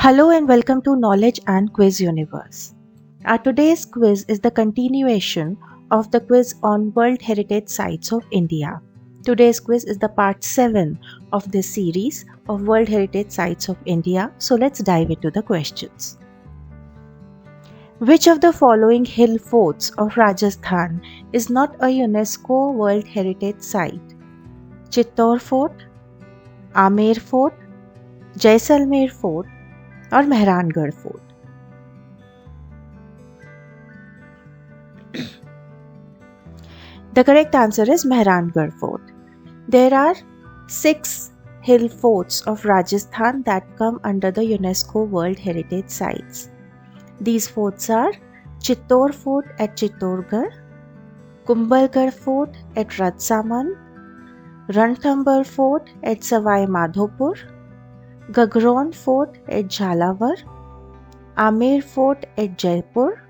Hello and welcome to Knowledge and Quiz Universe. Our today's quiz is the continuation of the quiz on World Heritage Sites of India. Today's quiz is the part 7 of this series of World Heritage Sites of India. So let's dive into the questions. Which of the following hill forts of Rajasthan is not a UNESCO World Heritage Site? Chittor Fort, Amer Fort, Jaisalmer Fort or Mehrangarh Fort? The correct answer is Mehrangarh Fort. There are 6 hill forts of Rajasthan that come under the UNESCO World Heritage Sites. These forts are Chittor Fort at Chittorgarh, Kumbhalgarh Fort at Rajasthan, Ranthambore Fort at Savai Madhopur, Gagron Fort at Jhalawar, Amer Fort at Jaipur,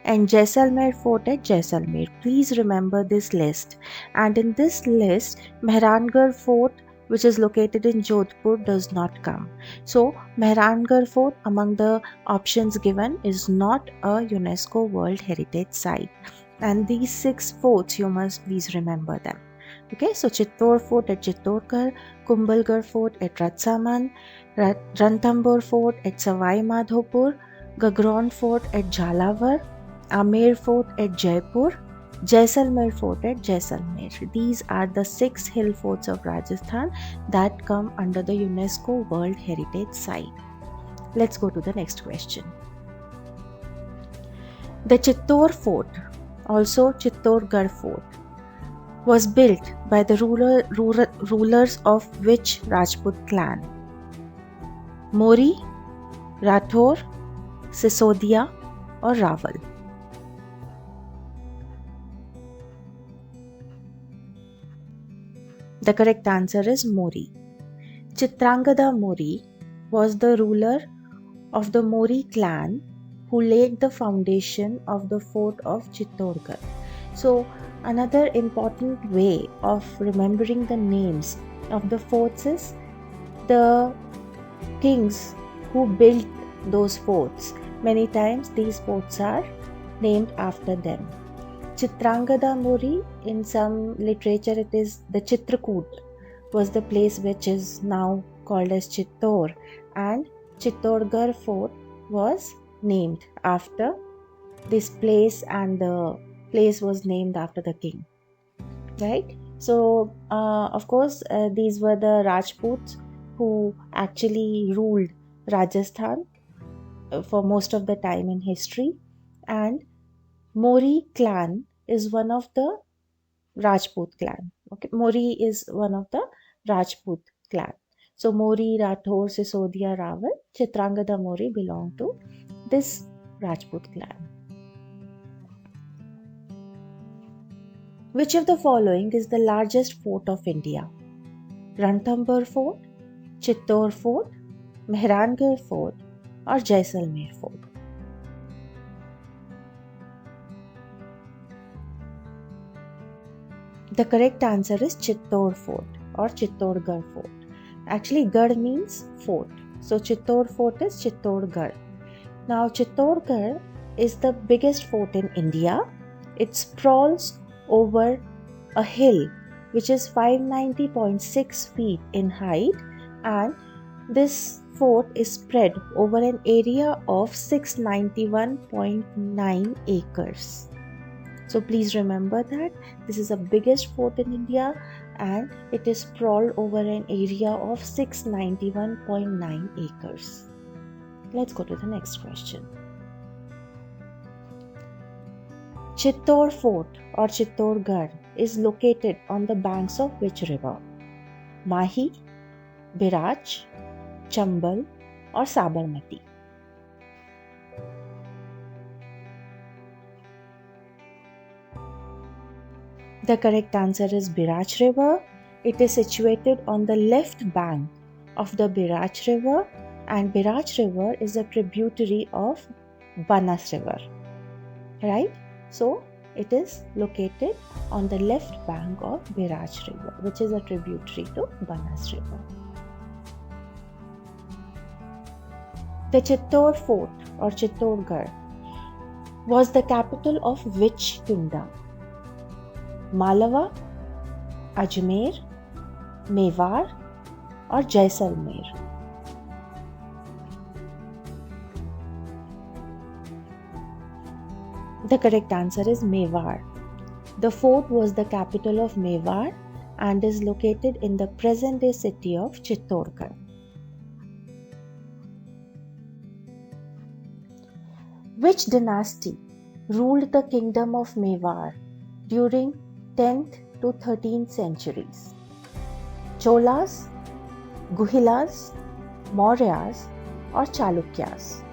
and Jaisalmer Fort at Jaisalmer. Please remember this list. And in this list, Mehrangarh Fort, which is located in Jodhpur, does not come. So, Mehrangarh Fort among the options given is not a UNESCO World Heritage Site. And these 6 forts, you must please remember them. Okay, so Chittor Fort at Chittorgarh, Kumbhalgarh Fort at Rajasthan, Ranthambore Fort at Savai Madhopur, Gagron Fort at Jhalawar, Amer Fort at Jaipur, Jaisalmer Fort at Jaisalmer. These are the 6 hill forts of Rajasthan that come under the UNESCO World Heritage Site. Let's go to the next question. The Chittor Fort, also Chittorgarh Fort, was built by the rulers of which Rajput clan? Mori, Rathore, Sisodia or Rawal? The correct answer is Mori. Chitrangada Mori was the ruler of the Mori clan who laid the foundation of the fort of Chittorgarh. So, another important way of remembering the names of the forts is the kings who built those forts. Many times these forts are named after them. Chitrangada Mori, in some literature it is the Chitrakoot, was the place which is now called as Chittor, and Chittorgarh Fort was named after this place, and the place was named after the king, right? So of course these were the Rajputs who actually ruled Rajasthan for most of the time in history, and Mori clan is one of the Rajput clan. Okay, Mori is one of the Rajput clan. So Mori, Rathore, Sisodia, Rawal, Chitrangada Mori belong to this Rajput clan. Which of the following is the largest fort of India? Ranthambore Fort, Chittor Fort, Mehrangarh Fort or Jaisalmer Fort? The correct answer is Chittor Fort or Chittorgarh Fort. Actually, Garh means fort. So Chittor Fort is Chittorgarh. Now Chittorgarh is the biggest fort in India. It sprawls over a hill which is 590.6 feet in height, and this fort is spread over an area of 691.9 acres. So please remember that this is the biggest fort in India and it is sprawled over an area of 691.9 acres. Let's go to the next question. Chittor Fort or Chittorgarh is located on the banks of which river? Mahi, Biraj, Chambal or Sabarmati? The correct answer is Biraj River. It is situated on the left bank of the Biraj River, and Biraj River is a tributary of Banas River. Right? So, it is located on the left bank of Biraj River, which is a tributary to Banas River. The Chittor fort or Chittorgarh was the capital of which kingdom? Malwa, Ajmer, Mewar or Jaisalmer? The correct answer is Mewar. The fort was the capital of Mewar and is located in the present-day city of Chittorgarh. Which dynasty ruled the kingdom of Mewar during 10th to 13th centuries? Cholas, Guhilas, Mauryas or Chalukyas?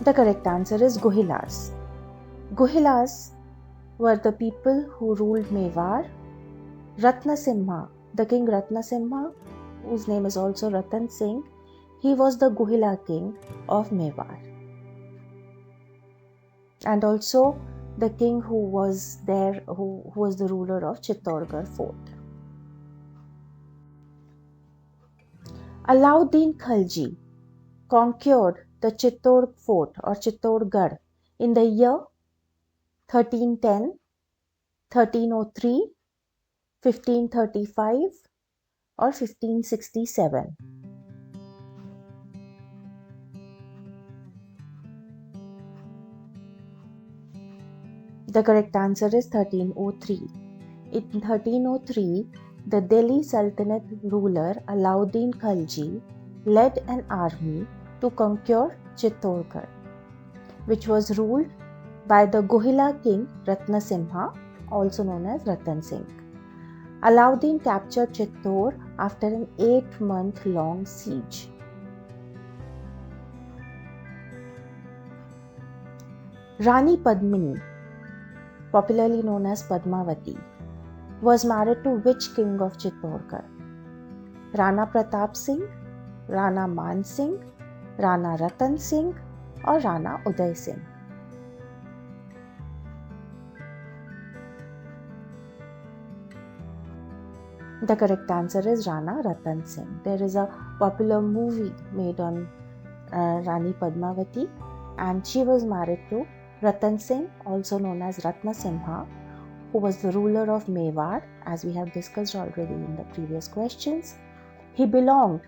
The correct answer is Guhilas. Guhilas were the people who ruled Mewar. Ratnasimha, the king Ratnasimha, whose name is also Ratan Singh, he was the Guhila king of Mewar. And also the king who was there, who was the ruler of Chittorgarh fort. Alauddin Khalji conquered the Chittor fort or Chittorgarh in the year 1310, 1303, 1535 or 1567. The correct answer is 1303. In 1303, the Delhi Sultanate ruler Alauddin Khalji led an army to conquer Chittorgarh, which was ruled by the Guhila king Ratnasimha, also known as Ratan Singh. Alauddin captured Chittor after an 8-month-long siege. Rani Padmini, popularly known as Padmavati, was married to which king of Chittorgarh? Rana Pratap Singh, Rana Man Singh, Rana Ratan Singh or Rana Uday Singh? The correct answer is Rana Ratan Singh. There is a popular movie made on Rani Padmavati, and she was married to Ratan Singh, also known as Ratnasimha, who was the ruler of Mewar, as we have discussed already in the previous questions. He belonged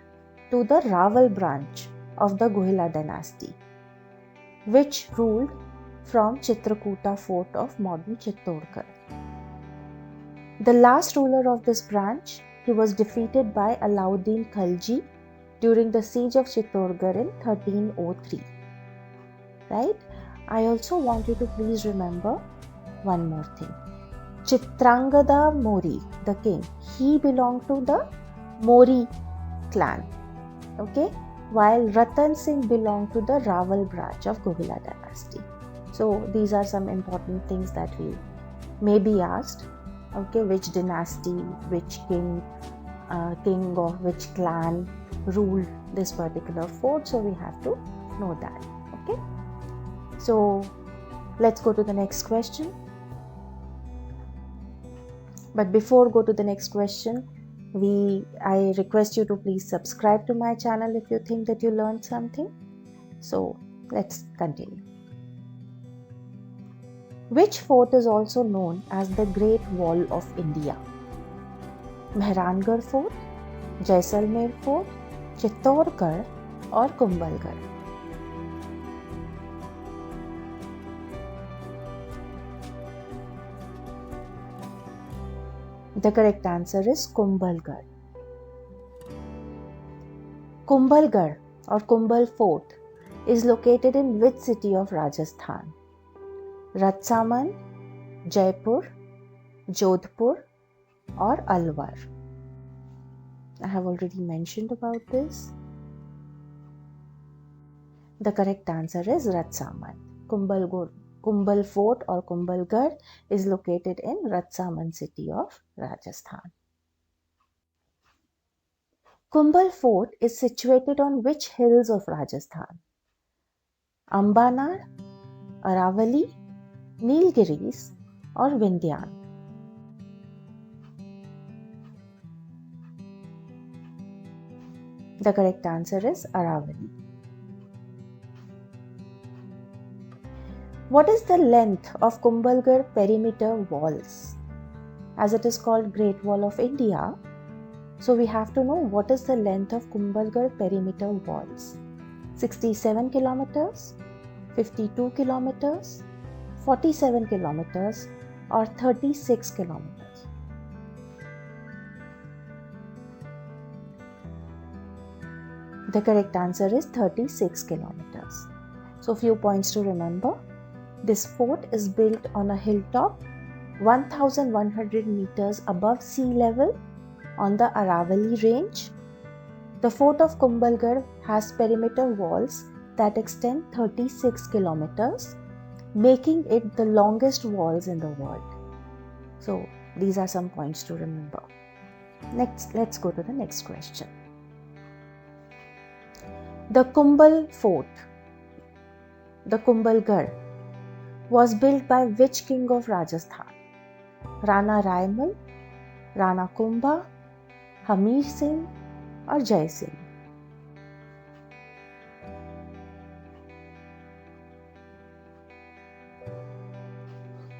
to the Rawal branch of the Guhila dynasty, which ruled from Chitrakuta fort of modern Chittorgarh. The last ruler of this branch, he was defeated by Alauddin Khalji during the siege of Chittorgarh in 1303. Right? I also want you to please remember one more thing. Chitrangada Mori, the king, he belonged to the Mori clan. Okay? While Ratan Singh belonged to the Rawal branch of Guhila dynasty. So these are some important things that we may be asked. Okay, which dynasty, which king of which clan ruled this particular fort? So we have to know that. Okay. So let's go to the next question. But before go to the next question, I request you to please subscribe to my channel if you think that you learned something. So let's continue. Which fort is also known as the Great Wall of India? Mehrangarh Fort, Jaisalmer Fort, Chittorgarh or Kumbhalgarh? The correct answer is Kumbhalgarh. Kumbhalgarh or Kumbhal Fort is located in which city of Rajasthan? Ratsaman, Jaipur, Jodhpur or Alwar? I have already mentioned about this. The correct answer is Ratsaman. Kumbhal Fort or Kumbhalgarh is located in Ratsaman city of Rajasthan. Kumbhal Fort is situated on which hills of Rajasthan? Ambanar, Aravali, Nilgiris or Vindhyan? The correct answer is Aravalli. What is the length of Kumbhalgarh perimeter walls? As it is called Great Wall of India, so we have to know what is the length of Kumbhalgarh perimeter walls. 67 kilometers, 52 kilometers, 47 kilometers or 36 kilometers. The correct answer is 36 kilometers. So few points to remember. This fort is built on a hilltop 1100 meters above sea level on the Aravalli range. The fort of Kumbhalgarh has perimeter walls that extend 36 kilometers, making it the longest walls in the world. So these are some points to remember. Next, let's go to the next question. The Kumbhal fort, the Kumbhalgarh, was built by which king of Rajasthan? Rana Raimal, Rana Kumbha, Hamir Singh or Jai Singh?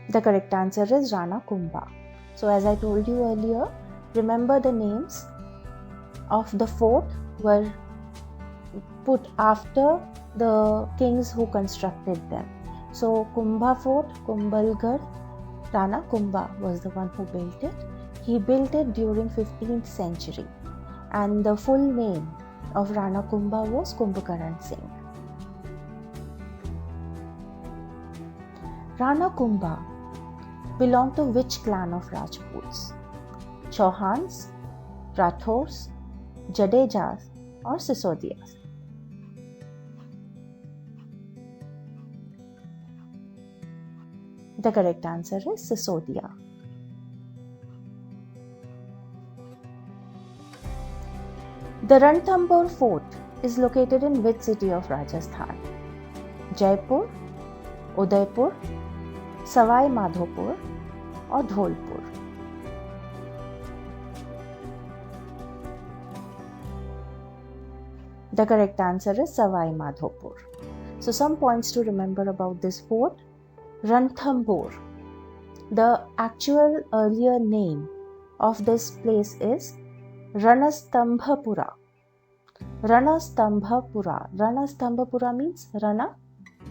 The correct answer is Rana Kumbha. So as I told you earlier, remember the names of the fort were put after the kings who constructed them. So Kumbha fort, Kumbhalgarh, Rana Kumbha was the one who built it. He built it during 15th century and the full name of Rana Kumbha was Kumbhakaran Singh. Rana Kumbha belonged to which clan of Rajputs? Chauhans, Rathors, Jadejas or Sisodias? The correct answer is Sisodia. The Ranthambore fort is located in which city of Rajasthan? Jaipur, Udaipur, Sawai Madhopur or Dholpur? The correct answer is Sawai Madhopur. So some points to remember about this fort. Ranthambore. The actual earlier name of this place is Ranastambhapura. Ranastambhapura. Ranastambhapura means Rana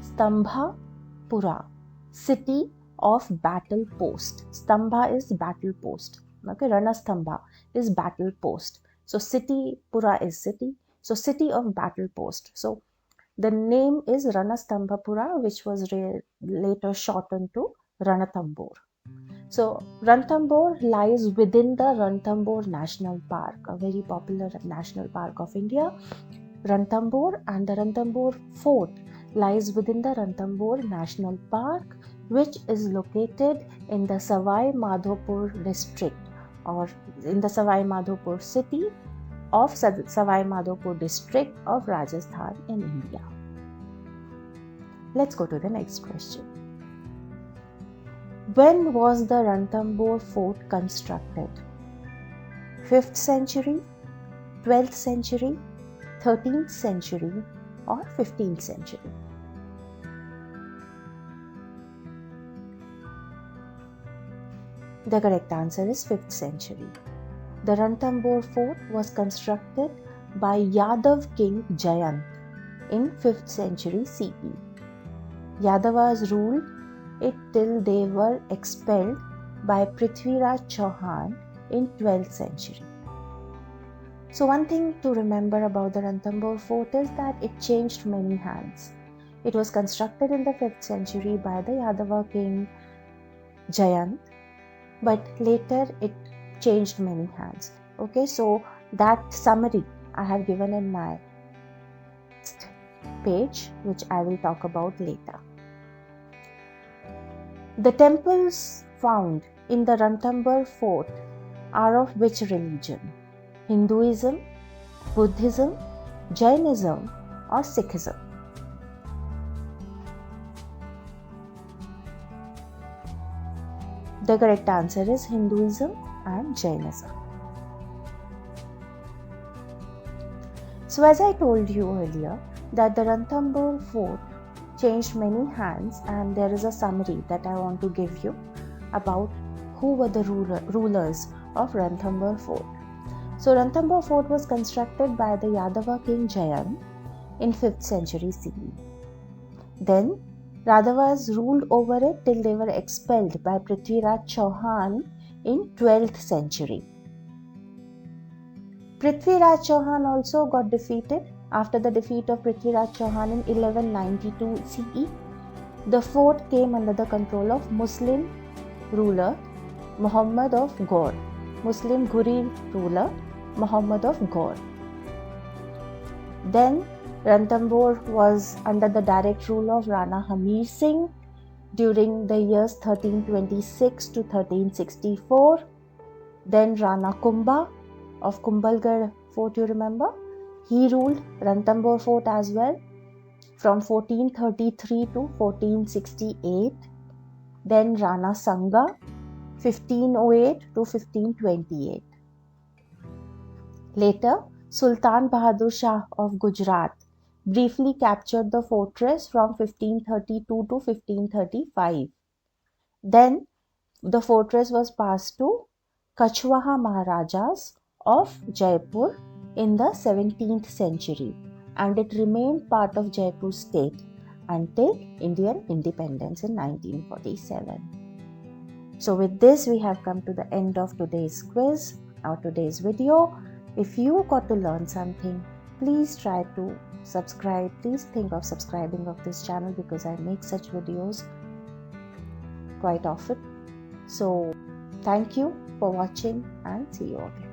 Stambhapura, city of battle post. Stambha is battle post. Okay, Ranastambha is battle post. So city, Pura is city. So city of battle post. So the name is Ranastambhapura, which was later shortened to Ranthambore. So Ranthambore lies within the Ranthambore National Park, a very popular national park of India. Ranthambore, and the Ranthambore fort lies within the Ranthambore National Park, which is located in the Sawai Madhopur district or in the Sawai Madhopur city of Sawai Madhopur district of Rajasthan in India. Let's go to the next question. When was the Ranthambore fort constructed? 5th century, 12th century, 13th century or 15th century? The correct answer is 5th century. The Ranthambore fort was constructed by Yadav king Jayant in 5th century CE. Yadavas ruled it till they were expelled by Prithviraj Chauhan in 12th century. So one thing to remember about the Ranthambore fort is that it changed many hands. It was constructed in the 5th century by the Yadava king Jayant, but later it changed many hands. Okay, so that summary I have given in my next page, which I will talk about later. The temples found in the Ranthambore fort are of which religion? Hinduism, Buddhism, Jainism or Sikhism? The correct answer is Hinduism and Jainism. So as I told you earlier that the Ranthambore fort changed many hands, and there is a summary that I want to give you about who were the rulers of Ranthambore fort. So Ranthambore fort was constructed by the Yadava king Jayan in 5th century CE. Then Yadavas ruled over it till they were expelled by Prithviraj Chauhan in 12th century. Prithviraj Chauhan also got defeated. After the defeat of Prithviraj Chauhan in 1192 CE, the fort came under the control of Muslim ruler Muhammad of Ghor, Muslim Ghuri ruler Muhammad of Ghor. Then Ranthambore was under the direct rule of Rana Hamir Singh during the years 1326 to 1364. Then Rana Kumbha of Kumbhalgarh fort, you remember, he ruled Ranthambore fort as well from 1433 to 1468. Then Rana Sanga 1508 to 1528. Later, Sultan Bahadur Shah of Gujarat briefly captured the fortress from 1532 to 1535. Then the fortress was passed to Kachwaha Maharajas of Jaipur in the 17th century, and it remained part of Jaipur state until Indian independence in 1947. So with this, we have come to the end of today's quiz or today's video. If you got to learn something, please try to subscribe. Please think of subscribing of this channel because I make such videos quite often. So thank you for watching and see you again.